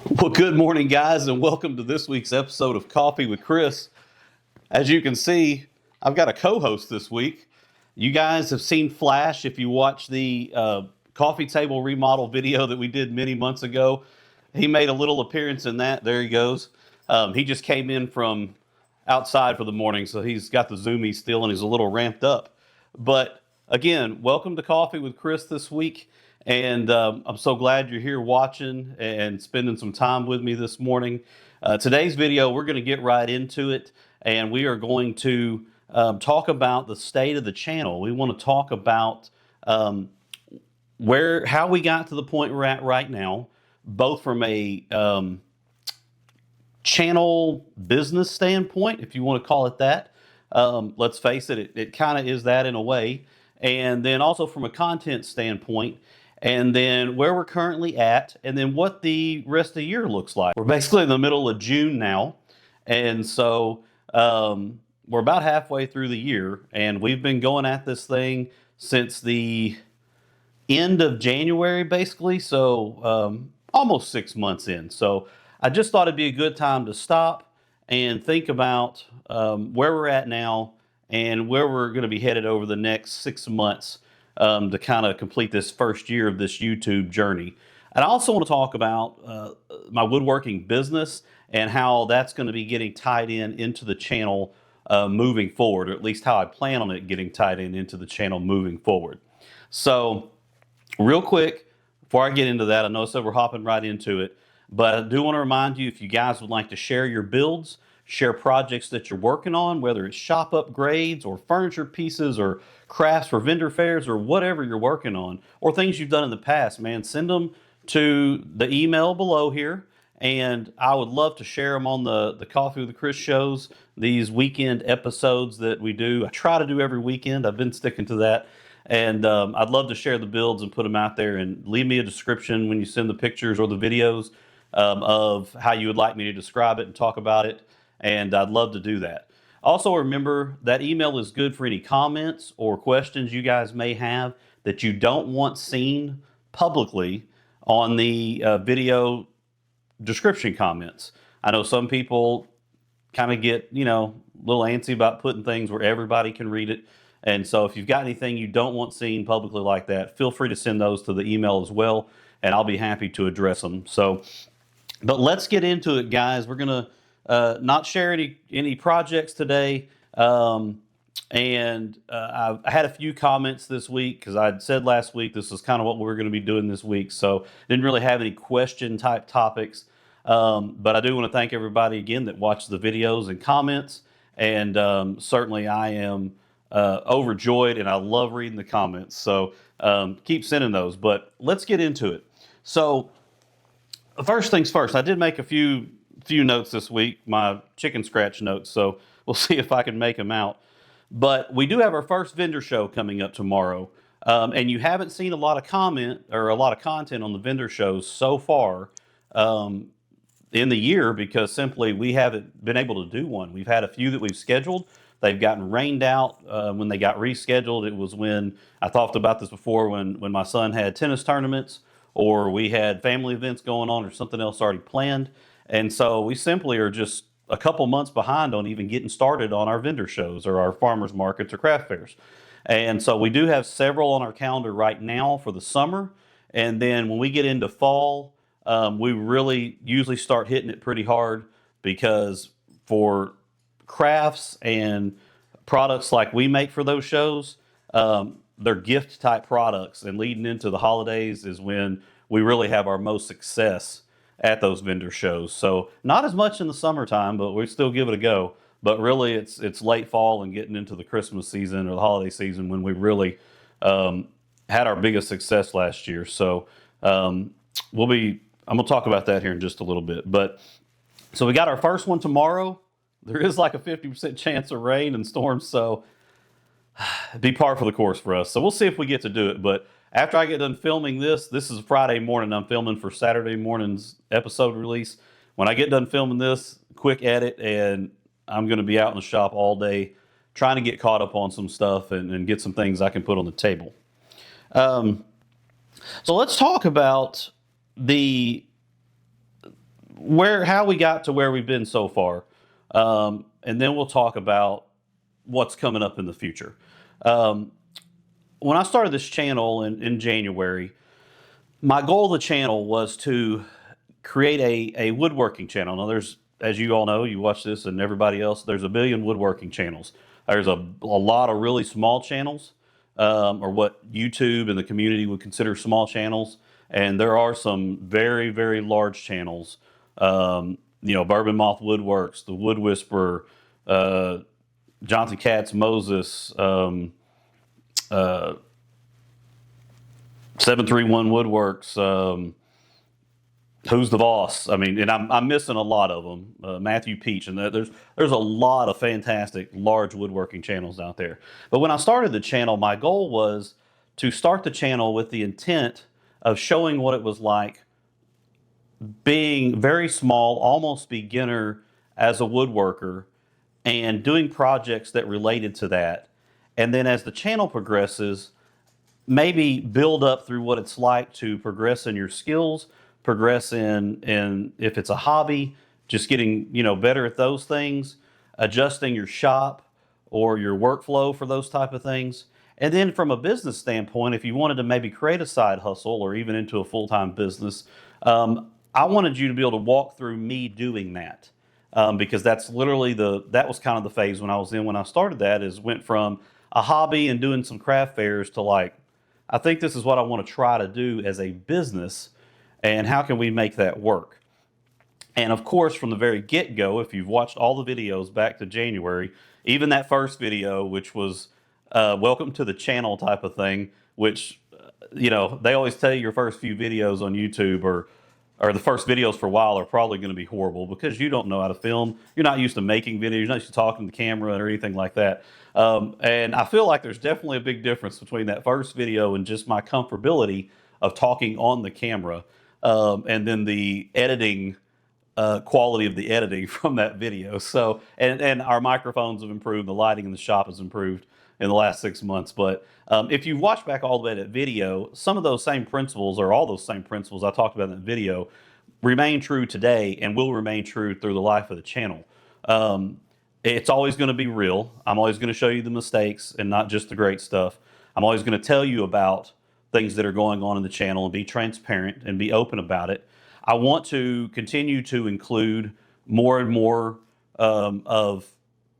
Well, good morning, guys, and welcome to this week's episode of Coffee with Chris. As you can see, I've got a co-host this week. You guys have seen Flash if you watch the coffee table remodel video that we did many months ago. He made a little appearance in that. There he goes. He just came in from outside for the morning, so he's got the zoomies still and he's a little ramped up. But again, welcome to Coffee with Chris this week. And I'm so glad you're here watching and spending some time with me this morning. Today's video, we're going to get right into it, and we are going to talk about the state of the channel. We want to talk about how we got to the point we're at right now, both from a channel business standpoint, if you want to call it that. Let's face it, it kind of is that in a way. And then also from a content standpoint, and then where we're currently at, and then what the rest of the year looks like. We're basically in the middle of June now, and so we're about halfway through the year, and we've been going at this thing since the end of January, basically, so almost 6 months in. So I just thought it'd be a good time to stop and think about where we're at now and where we're going to be headed over the next 6 months to kind of complete this first year of this YouTube journey. And I also want to talk about my woodworking business and how that's going to be getting tied into the channel moving forward, or at least how I plan on it getting tied into the channel moving forward. So real quick, before I get into that, I know I said we're hopping right into it, but I do want to remind you, if you guys would like to share your builds, share projects that you're working on, whether it's shop upgrades or furniture pieces or crafts for vendor fairs or whatever you're working on, or things you've done in the past, man, send them to the email below here. And I would love to share them on the Coffee with Chris shows, these weekend episodes that we do. I try to do every weekend. I've been sticking to that. And I'd love to share the builds and put them out there, and leave me a description when you send the pictures or the videos of how you would like me to describe it and talk about it. And I'd love to do that. Also, remember that email is good for any comments or questions you guys may have that you don't want seen publicly on the video description comments. I know some people kind of get, a little antsy about putting things where everybody can read it. And so if you've got anything you don't want seen publicly like that, feel free to send those to the email as well, and I'll be happy to address them. So, but let's get into it, guys. We're going to not share any projects today. I had a few comments this week because I'd said last week this is kind of what we were going to be doing this week. So didn't really have any question type topics. But I do want to thank everybody again that watched the videos and comments. And certainly I am overjoyed, and I love reading the comments. So keep sending those. But let's get into it. So first things first, I did make a few notes this week, my chicken scratch notes, so we'll see if I can make them out. But we do have our first vendor show coming up tomorrow, and you haven't seen a lot of comment or a lot of content on the vendor shows so far in the year, because simply we haven't been able to do one. We've had a few that we've scheduled. They've gotten rained out. When they got rescheduled, it was when, I talked about this before, when my son had tennis tournaments, or we had family events going on, or something else already planned. And so we simply are just a couple months behind on even getting started on our vendor shows or our farmers markets or craft fairs. And so we do have several on our calendar right now for the summer. And then when we get into fall, we really usually start hitting it pretty hard, because for crafts and products like we make for those shows, they're gift type products. And leading into the holidays is when we really have our most success at those vendor shows. So not as much in the summertime, but we still give it a go. But really it's late fall and getting into the Christmas season or the holiday season when we really had our biggest success last year. So I'm going to talk about that here in just a little bit. But so we got our first one tomorrow. There is like a 50% chance of rain and storms, so it'd be par for the course for us. So we'll see if we get to do it. But after I get done filming this is Friday morning. I'm filming for Saturday morning's episode release. When I get done filming this, quick edit, and I'm going to be out in the shop all day trying to get caught up on some stuff and get some things I can put on the table. So let's talk about the how we got to where we've been so far, and then we'll talk about what's coming up in the future. Um, when I started this channel in January, my goal of the channel was to create a woodworking channel. Now, there's, as you all know, you watch this and everybody else, there's a billion woodworking channels. There's a lot of really small channels, or what YouTube and the community would consider small channels. And there are some very, very large channels. Bourbon Moth Woodworks, The Wood Whisperer, Johnson Katz Moses, uh, 731 Woodworks, Who's the Boss? I mean, and I'm missing a lot of them. Matthew Peach, and there's a lot of fantastic large woodworking channels out there. But when I started the channel, my goal was to start the channel with the intent of showing what it was like being very small, almost beginner as a woodworker, and doing projects that related to that. And then as the channel progresses, maybe build up through what it's like to progress in your skills, progress in if it's a hobby, just getting better at those things, adjusting your shop or your workflow for those type of things. And then from a business standpoint, if you wanted to maybe create a side hustle or even into a full-time business, I wanted you to be able to walk through me doing that. Because that's literally that was kind of the phase when I was in when I started that, is went from a hobby and doing some craft fairs to like, I think this is what I want to try to do as a business, and how can we make that work? And of course, from the very get-go, if you've watched all the videos back to January, even that first video, which was welcome to the channel type of thing, which, they always tell you your first few videos on YouTube or the first videos for a while are probably going to be horrible because you don't know how to film. You're not used to making videos. You're not used to talking to the camera or anything like that. And I feel like there's definitely a big difference between that first video and just my comfortability of talking on the camera, and then the editing, quality of the editing from that video. So, and our microphones have improved. The lighting in the shop has improved in the last 6 months. But if you watch back all the way to that video, some of those same principles, or all those same principles I talked about in that video, remain true today and will remain true through the life of the channel. It's always going to be real. I'm always going to show you the mistakes and not just the great stuff. I'm always going to tell you about things that are going on in the channel and be transparent and be open about it. I want to continue to include more and more of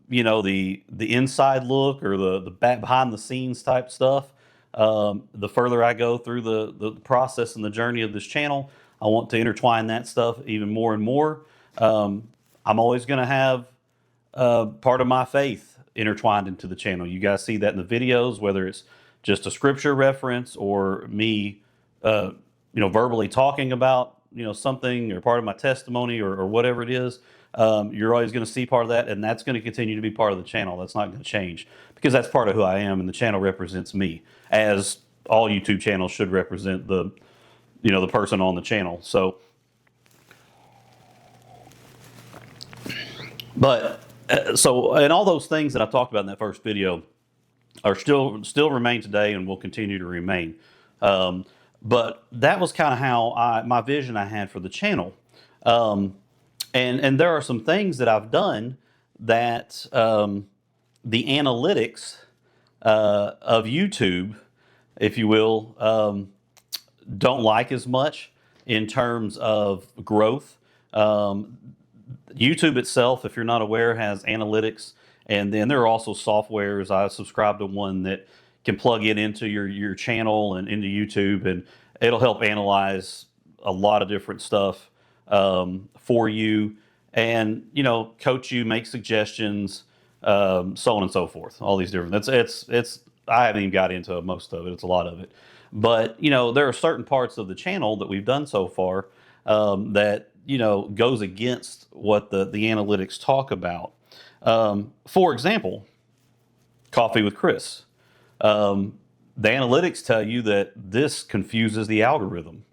the inside look, or the back behind the scenes type stuff. The further I go through the process and the journey of this channel, I want to intertwine that stuff even more and more. I'm always going to have part of my faith intertwined into the channel. You guys see that in the videos, whether it's just a scripture reference or me, verbally talking about something, or part of my testimony, or whatever it is. You're always going to see part of that, and that's going to continue to be part of the channel. That's not going to change because that's part of who I am, and the channel represents me, as all YouTube channels should represent the person on the channel. So, but and all those things that I talked about in that first video are still remain today and will continue to remain. But that was kind of how my vision I had for the channel. And there are some things that I've done that the analytics of YouTube, if you will, don't like as much in terms of growth. YouTube itself, if you're not aware, has analytics, and then there are also softwares. I subscribe to one that can plug it into your channel and into YouTube, and it'll help analyze a lot of different stuff for you, and coach you, make suggestions, so on and so forth. All these different. It's I haven't even got into most of it. It's a lot of it, but there are certain parts of the channel that we've done so far that goes against what the analytics talk about. For example, Coffee with Chris. The analytics tell you that this confuses the algorithm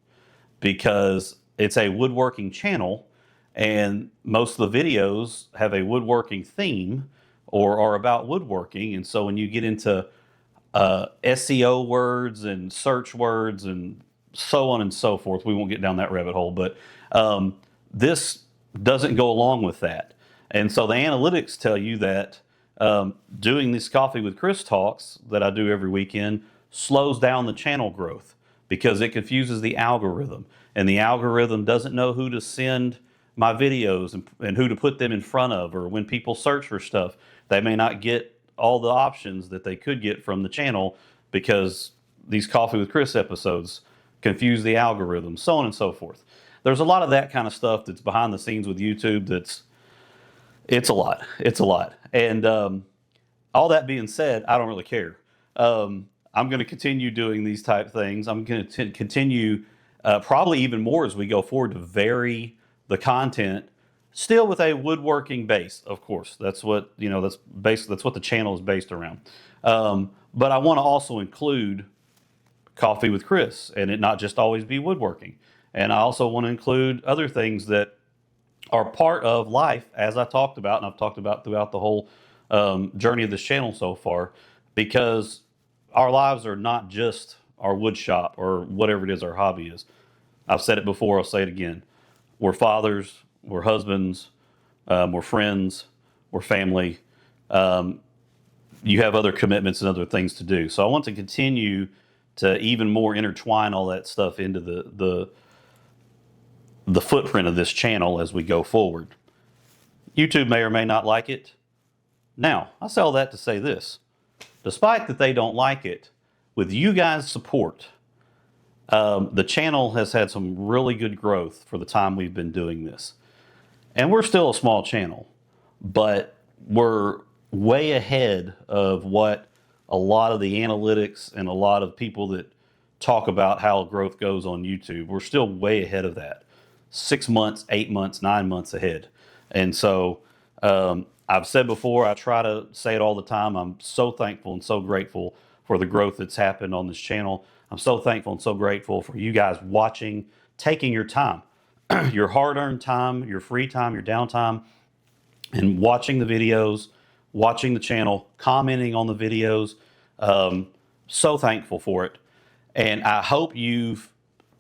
because it's a woodworking channel, and most of the videos have a woodworking theme or are about woodworking. And so when you get into SEO words and search words and so on and so forth, we won't get down that rabbit hole, but this doesn't go along with that. And so the analytics tell you that doing these Coffee with Chris talks that I do every weekend slows down the channel growth because it confuses the algorithm. And the algorithm doesn't know who to send my videos and who to put them in front of, or when people search for stuff, they may not get all the options that they could get from the channel because these Coffee with Chris episodes confuse the algorithm, so on and so forth. There's a lot of that kind of stuff that's behind the scenes with YouTube it's a lot. It's a lot. And all that being said, I don't really care. I'm going to continue doing these type things. I'm going to continue probably even more as we go forward to vary the content, still with a woodworking base, of course. That's what that's what the channel is based around. But I want to also include Coffee with Chris, and it not just always be woodworking. And I also want to include other things that are part of life, as I talked about, and I've talked about throughout the whole journey of this channel so far, because our lives are not just our wood shop or whatever it is our hobby is. I've said it before, I'll say it again. We're fathers, we're husbands, we're friends, we're family. You have other commitments and other things to do. So I want to continue to even more intertwine all that stuff into the footprint of this channel as we go forward. YouTube may or may not like it. Now, I say all that to say this. Despite that they don't like it, with you guys' support, the channel has had some really good growth for the time we've been doing this. And we're still a small channel, but we're way ahead of what a lot of the analytics and a lot of people that talk about how growth goes on YouTube. We're still way ahead of that. 6 months, 8 months, 9 months ahead. And so I've said before, I try to say it all the time, I'm so thankful and so grateful for the growth that's happened on this channel. I'm so thankful and so grateful for you guys watching, taking your time, your hard-earned time, your free time, your downtime, and watching the videos, watching the channel, commenting on the videos. So thankful for it. And I hope you've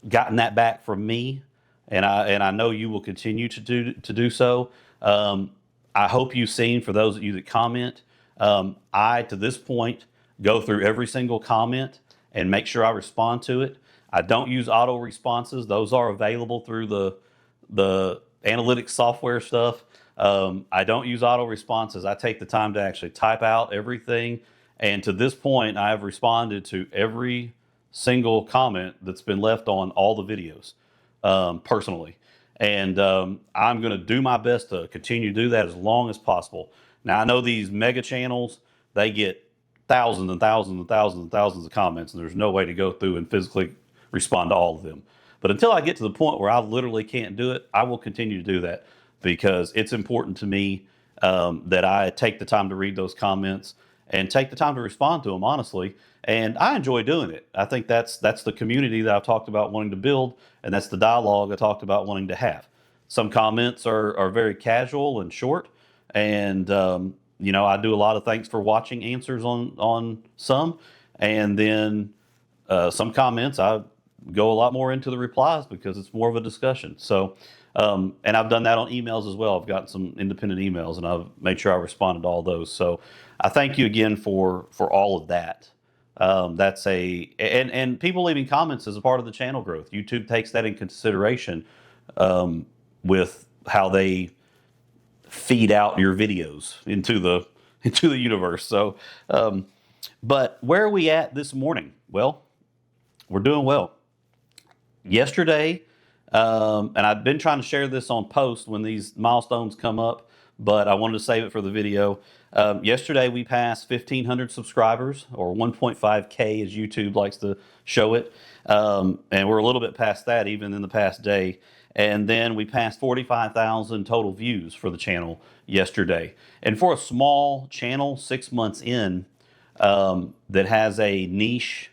gotten that back from me, and I know you will continue to do so. I hope you've seen, for those of you that comment, I, to this point, go through every single comment and make sure I respond to it. I don't use auto responses. Those are available through the analytics software stuff. I don't use auto responses. I take the time to actually type out everything. And to this point, I have responded to every single comment that's been left on all the videos personally. And I'm going to do my best to continue to do that as long as possible. Now, I know these mega channels, they get thousands and thousands and thousands and thousands of comments, and there's no way to go through and physically respond to all of them. But until I get to the point where I literally can't do it, I will continue to do that because it's important to me that I take the time to read those comments and take the time to respond to them, honestly. And I enjoy doing it. I think that's the community that I've talked about wanting to build, and that's the dialogue I talked about wanting to have. Some comments are very casual and short, and I do a lot of thanks for watching answers on some, and then some comments I go a lot more into the replies because it's more of a discussion. So, and I've done that on emails as well. I've gotten some independent emails, and I've made sure I responded to all those. So I thank you again for all of that. That's and people leaving comments is a part of the channel growth. YouTube takes that in consideration with how they feed out your videos into the universe. So, but where are we at this morning? Well, we're doing well. Yesterday, and I've been trying to share this on post when these milestones come up, but I wanted to save it for the video. Yesterday, we passed 1,500 subscribers, or 1.5K as YouTube likes to show it. And we're a little bit past that even in the past day. And then we passed 45,000 total views for the channel yesterday. And for a small channel, 6 months in, that has a niche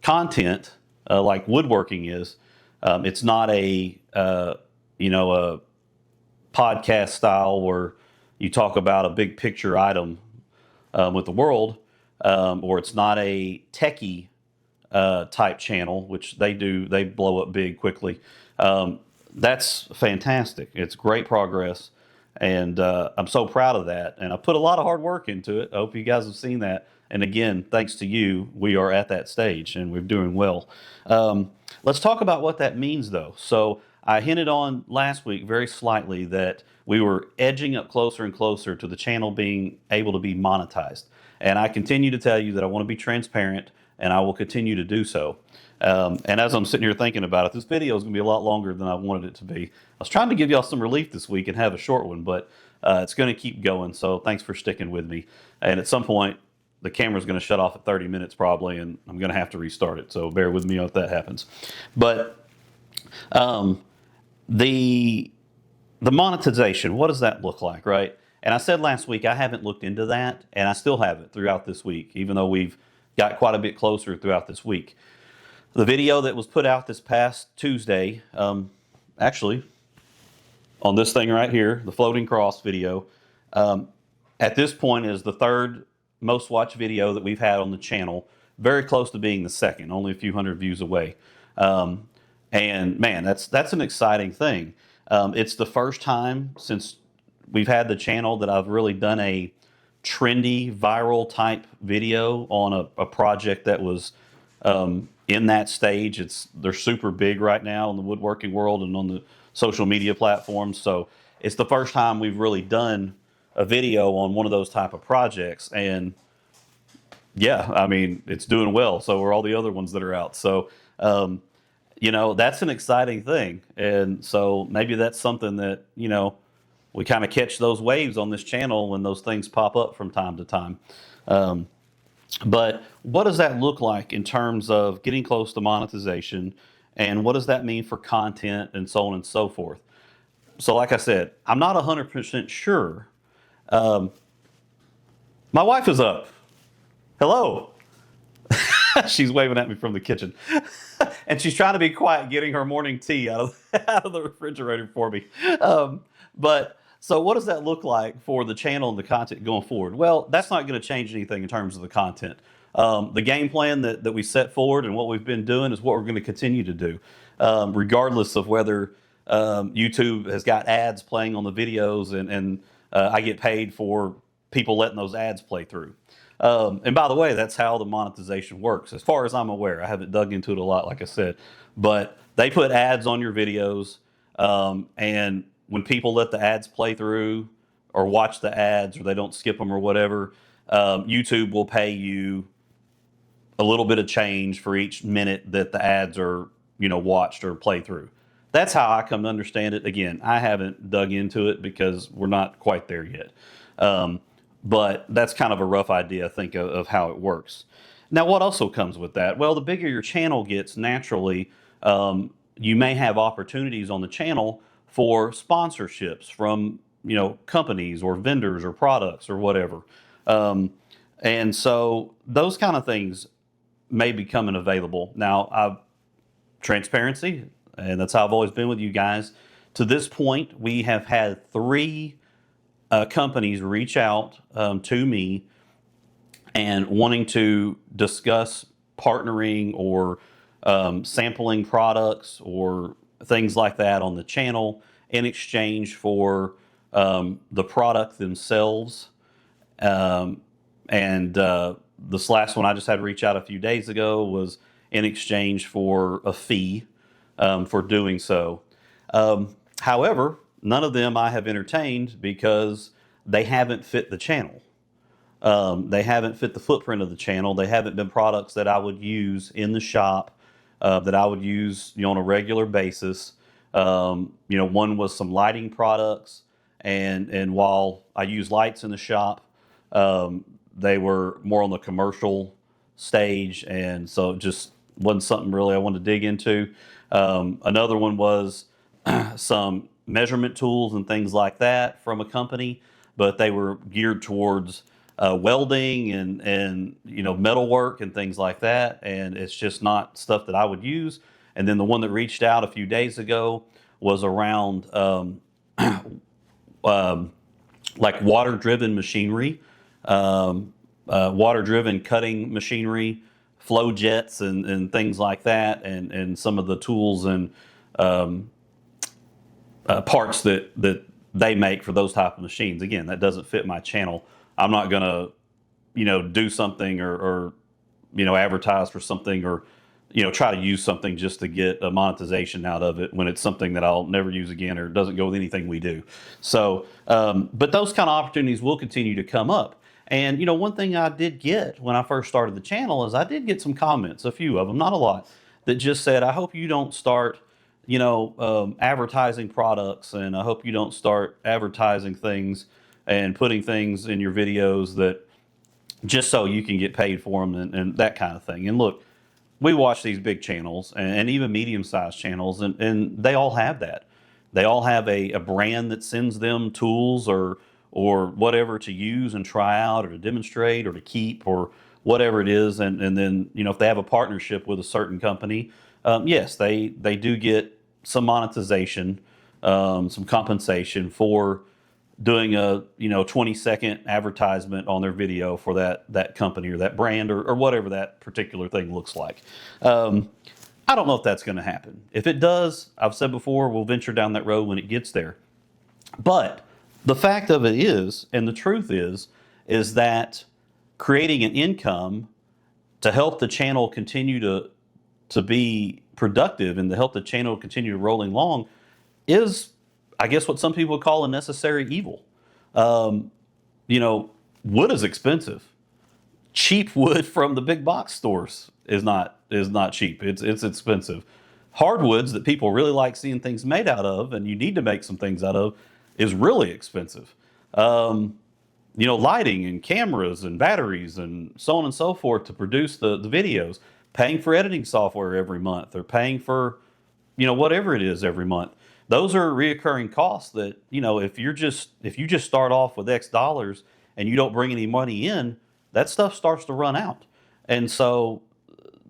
content like woodworking is, it's not a podcast style where you talk about a big picture item with the world, or it's not a techie type channel, which they blow up big quickly. that's fantastic. It's great progress, and I'm so proud of that. And I put a lot of hard work into it. I hope you guys have seen that. And again, thanks to you, we are at that stage and we're doing well. Let's talk about what that means, though. So I hinted on last week very slightly that we were edging up closer and closer to the channel being able to be monetized. And I continue to tell you that I want to be transparent, and I will continue to do so. And as I'm sitting here thinking about it, this video is going to be a lot longer than I wanted it to be. I was trying to give y'all some relief this week and have a short one, but it's going to keep going. So thanks for sticking with me. And at some point, the camera's going to shut off at 30 minutes probably, and I'm going to have to restart it. So bear with me if that happens. But the monetization, what does that look like, right? And I said last week I haven't looked into that, and I still haven't throughout this week, even though we've got quite a bit closer throughout this week. The video that was put out this past Tuesday, actually, on this thing right here, the floating cross video, at this point is the third most watched video that we've had on the channel, very close to being the second, only a few hundred views away. And man, that's an exciting thing. It's the first time since we've had the channel that I've really done a trendy, viral type video on a project that was in that stage. They're super big right now in the woodworking world and on the social media platforms. So it's the first time we've really done a video on one of those type of projects. And yeah, I mean, it's doing well. So are all the other ones that are out. So, that's an exciting thing. And so maybe that's something that, we kind of catch those waves on this channel when those things pop up from time to time. But what does that look like in terms of getting close to monetization? And what does that mean for content and so on and so forth? So like I said, I'm not 100% sure. My wife is up. Hello. She's waving at me from the kitchen. And she's trying to be quiet, getting her morning tea out of the refrigerator for me. So what does that look like for the channel and the content going forward? Well, that's not going to change anything in terms of the content. The game plan that we set forward and what we've been doing is what we're going to continue to do, regardless of whether YouTube has got ads playing on the videos and I get paid for people letting those ads play through. And by the way, that's how the monetization works. As far as I'm aware, I haven't dug into it a lot, like I said, but they put ads on your videos, and when people let the ads play through or watch the ads or they don't skip them or whatever, YouTube will pay you a little bit of change for each minute that the ads are, watched or play through. That's how I come to understand it. Again, I haven't dug into it because we're not quite there yet. But that's kind of a rough idea, I think, of how it works. Now, what also comes with that? Well, the bigger your channel gets, naturally, you may have opportunities on the channel for sponsorships from, companies or vendors or products or whatever. And so those kind of things may be coming available. Now, transparency, and that's how I've always been with you guys. To this point, we have had 3 companies reach out to me and wanting to discuss partnering or sampling products or things like that on the channel in exchange for the product themselves. This last one I just had to reach out a few days ago was in exchange for a fee for doing so. However, none of them I have entertained because they haven't fit the channel. They haven't fit the footprint of the channel. They haven't been products that I would use in the shop, that I would use on a regular basis. One was some lighting products, and while I use lights in the shop, they were more on the commercial stage, and so it just wasn't something really I wanted to dig into. Another one was some measurement tools and things like that from a company, but they were geared towards welding and metalwork and things like that, and it's just not stuff that I would use. And then the one that reached out a few days ago was around like water-driven machinery, water-driven cutting machinery, flow jets and things like that, and some of the tools and parts that they make for those type of machines. Again, that doesn't fit my channel. I'm not going to, do something or advertise for something or, try to use something just to get a monetization out of it when it's something that I'll never use again or doesn't go with anything we do. So, but those kind of opportunities will continue to come up. And, one thing I did get when I first started the channel is I did get some comments, a few of them, not a lot, that just said, I hope you don't start, advertising products, and I hope you don't start advertising things and putting things in your videos that just so you can get paid for them and that kind of thing. And look, we watch these big channels and even medium-sized channels, and they all have that. They all have a brand that sends them tools or whatever to use and try out or to demonstrate or to keep or whatever it is. And then, if they have a partnership with a certain company, yes, they do get some monetization, some compensation for doing a 20-second advertisement on their video for that company or that brand or whatever that particular thing looks like. I don't know if that's going to happen. If it does, I've said before, we'll venture down that road when it gets there. But the fact of it is, and the truth is that creating an income to help the channel continue to be productive and to help the channel continue rolling along is, I guess, what some people would call a necessary evil. Wood is expensive. Cheap wood from the big box stores is not cheap. It's expensive. Hardwoods that people really like seeing things made out of, and you need to make some things out of, is really expensive. Lighting and cameras and batteries and so on and so forth to produce the videos, paying for editing software every month or paying for, whatever it is every month. Those are reoccurring costs that, if you just start off with X dollars and you don't bring any money in, that stuff starts to run out. And so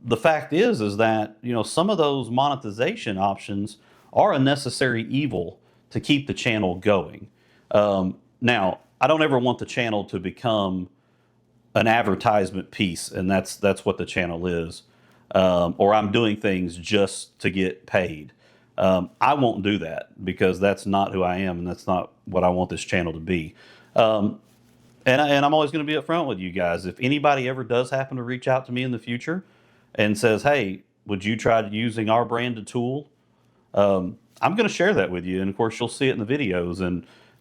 the fact is that, some of those monetization options are a necessary evil to keep the channel going. Now, I don't ever want the channel to become an advertisement piece, and that's what the channel is. Or I'm doing things just to get paid. I won't do that because that's not who I am, and that's not what I want this channel to be. And I'm always going to be upfront with you guys. If anybody ever does happen to reach out to me in the future and says, "Hey, would you try using our branded tool?" I'm going to share that with you, and of course, you'll see it in the videos.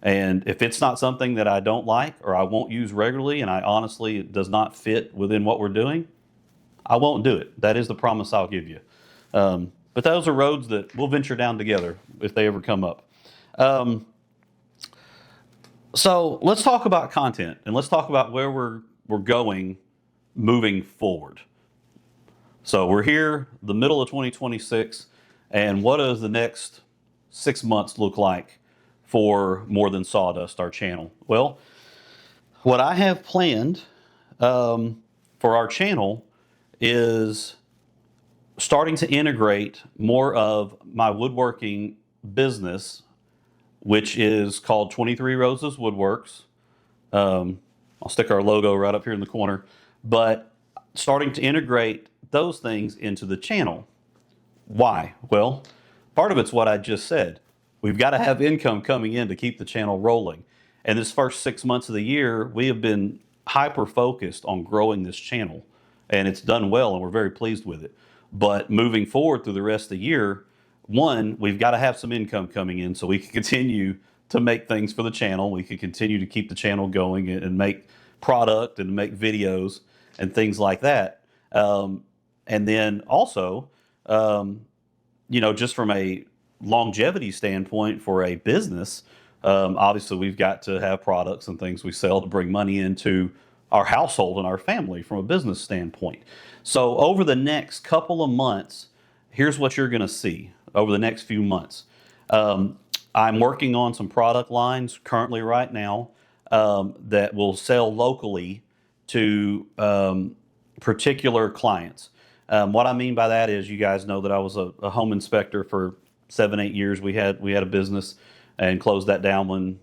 And if it's not something that I don't like or I won't use regularly, and I honestly it does not fit within what we're doing, I won't do it. That is the promise I'll give you. But those are roads that we'll venture down together if they ever come up. So let's talk about content, and let's talk about where we're going moving forward. So we're here, the middle of 2026, and what does the next 6 months look like for More Than Sawdust, our channel? Well, what I have planned for our channel is starting to integrate more of my woodworking business, which is called 23 Roses Woodworks. I'll stick our logo right up here in the corner, but starting to integrate those things into the channel. Why? Well, part of it's what I just said. We've got to have income coming in to keep the channel rolling. And this first 6 months of the year, we have been hyper focused on growing this channel, and it's done well, and we're very pleased with it. But moving forward through the rest of the year, one, we've got to have some income coming in so we can continue to make things for the channel. We can continue to keep the channel going and make product and make videos and things like that. And then also, just from a longevity standpoint for a business, obviously we've got to have products and things we sell to bring money into our household and our family from a business standpoint. So over the next couple of months, here's what you're going to see over the next few months. I'm working on some product lines currently right now that will sell locally to particular clients. What I mean by that is, you guys know that I was a home inspector for 7-8 years. We had a business and closed that down when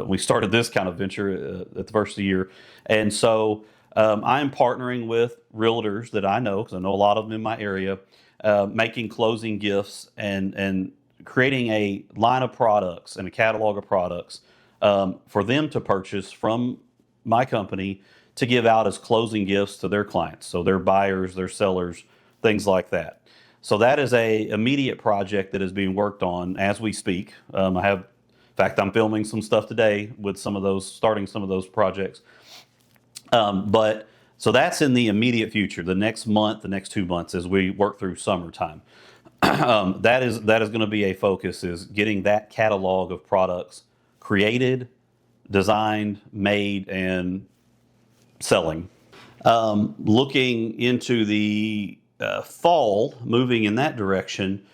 we started this kind of venture at the first of the year. And so I'm partnering with realtors that I know, because I know a lot of them in my area, making closing gifts and creating a line of products and a catalog of products for them to purchase from my company to give out as closing gifts to their clients, so their buyers, their sellers, things like that. So that is a immediate project that is being worked on as we speak. In fact, I'm filming some stuff today with starting some of those projects. But so that's in the immediate future, the next month, the next 2 months as we work through summertime. That is going to be a focus, is getting that catalog of products created, designed, made, and selling. Looking into the fall, moving in that direction.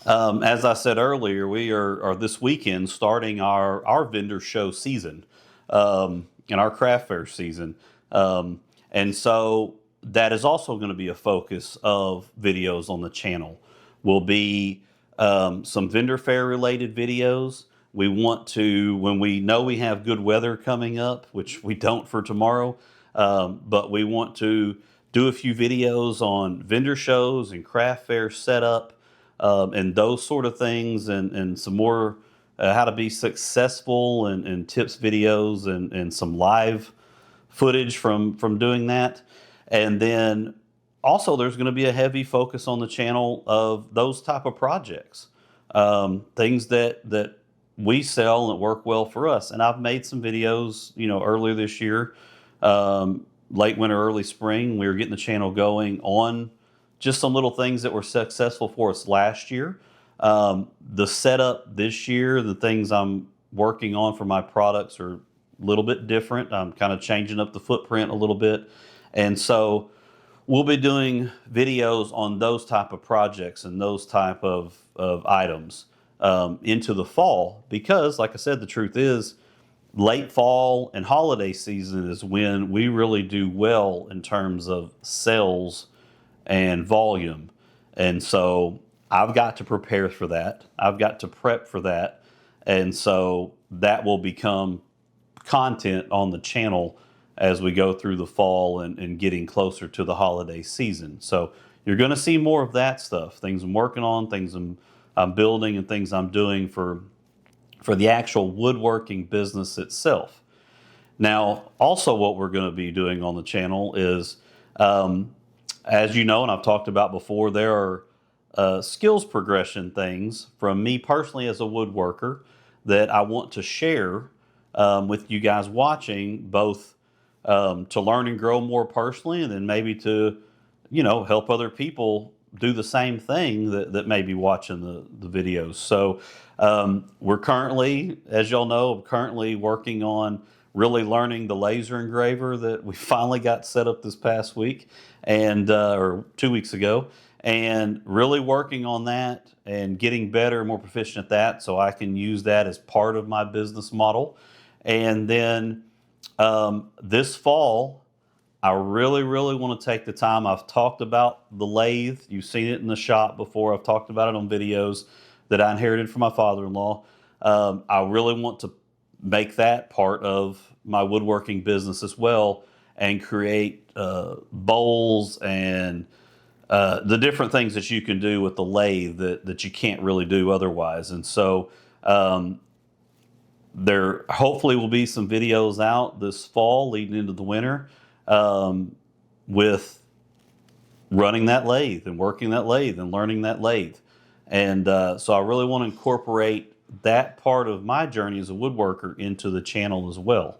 As I said earlier, we are this weekend starting our vendor show season and our craft fair season. And so that is also going to be a focus of videos on the channel. Will be some vendor fair related videos. We want to, when we know we have good weather coming up, which we don't for tomorrow, but we want to do a few videos on vendor shows and craft fair setup and those sort of things, and some more how to be successful and tips videos and some live footage from doing that. And then also there's going to be a heavy focus on the channel of those type of projects, things that we sell and work well for us. And I've made some videos, earlier this year, late winter, early spring. We were getting the channel going on just some little things that were successful for us last year. The setup this year, the things I'm working on for my products are a little bit different. I'm kind of changing up the footprint a little bit. And so we'll be doing videos on those type of projects and those type of items into the fall, because like I said, the truth is late fall and holiday season is when we really do well in terms of sales and volume. And so I've got to prepare for that. I've got to prep for that. And so that will become content on the channel as we go through the fall and getting closer to the holiday season. So you're going to see more of that stuff, things I'm working on, things I'm building, and things I'm doing for the actual woodworking business itself. Now, also what we're going to be doing on the channel is, as you know, and I've talked about before, there are skills progression things from me personally as a woodworker that I want to share with you guys watching, both to learn and grow more personally, and then maybe to, help other people do the same thing that may be watching the videos. So we're currently, as y'all know, working on really learning the laser engraver that we finally got set up this past week or 2 weeks ago, and really working on that and getting better and more proficient at that so I can use that as part of my business model. And then this fall, I really, really want to take the time. I've talked about the lathe. You've seen it in the shop before. I've talked about it on videos that I inherited from my father-in-law. I really want to make that part of my woodworking business as well, and create bowls and the different things that you can do with the lathe that you can't really do otherwise. And so there hopefully will be some videos out this fall leading into the winter with running that lathe and working that lathe and learning that lathe. And so I really want to incorporate that part of my journey as a woodworker into the channel as well.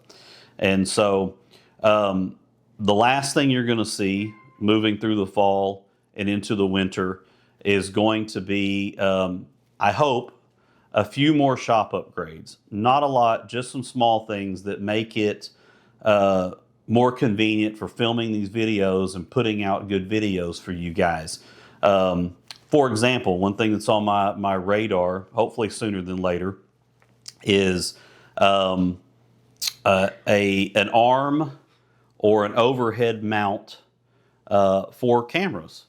And so the last thing you're going to see moving through the fall and into the winter is going to be, I hope, a few more shop upgrades. Not a lot, just some small things that make it more convenient for filming these videos and putting out good videos for you guys. For example, one thing that's on my radar, hopefully sooner than later, is an arm or an overhead mount for cameras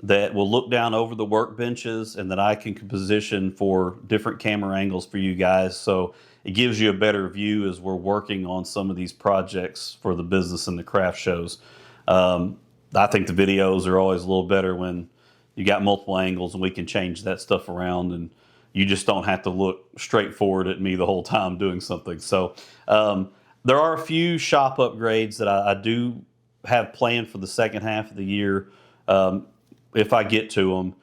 that will look down over the workbenches and that I can position for different camera angles for you guys. So it gives you a better view as we're working on some of these projects for the business and the craft shows. I think the videos are always a little better when you got multiple angles and we can change that stuff around and, you just don't have to look straight forward at me the whole time doing something. So there are a few shop upgrades that I do have planned for the second half of the year, if I get to them,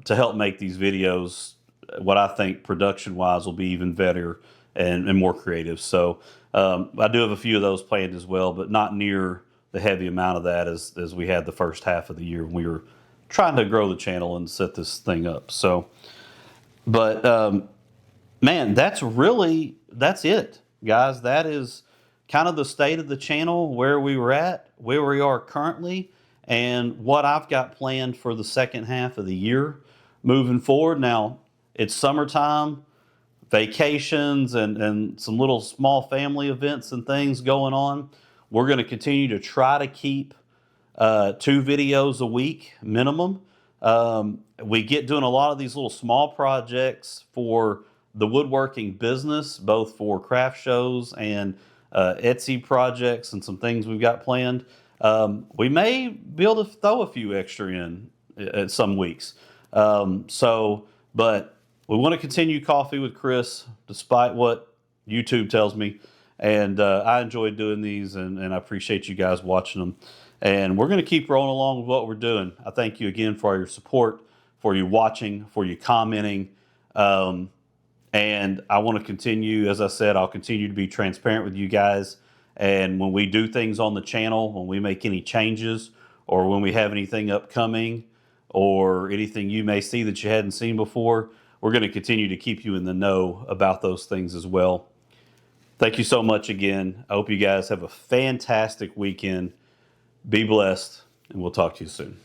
to help make these videos what I think production-wise will be even better and more creative. So I do have a few of those planned as well, but not near the heavy amount of that as we had the first half of the year when we were trying to grow the channel and set this thing up. So, but man, that's it, guys. That is kind of the state of the channel, where we were at, where we are currently, and what I've got planned for the second half of the year moving forward. Now, it's summertime, vacations, and some little small family events and things going on. We're going to continue to try to keep 2 videos a week minimum. We get doing a lot of these little small projects for the woodworking business, both for craft shows and Etsy projects and some things we've got planned. We may be able to throw a few extra in at some weeks. But we want to continue Coffee with Chris, despite what YouTube tells me. And I enjoy doing these, and I appreciate you guys watching them. And we're going to keep rolling along with what we're doing. I thank you again for your support, for you watching, for you commenting. And I want to continue, as I said, I'll continue to be transparent with you guys. And when we do things on the channel, when we make any changes, or when we have anything upcoming, or anything you may see that you hadn't seen before, we're going to continue to keep you in the know about those things as well. Thank you so much again. I hope you guys have a fantastic weekend. Be blessed, and we'll talk to you soon.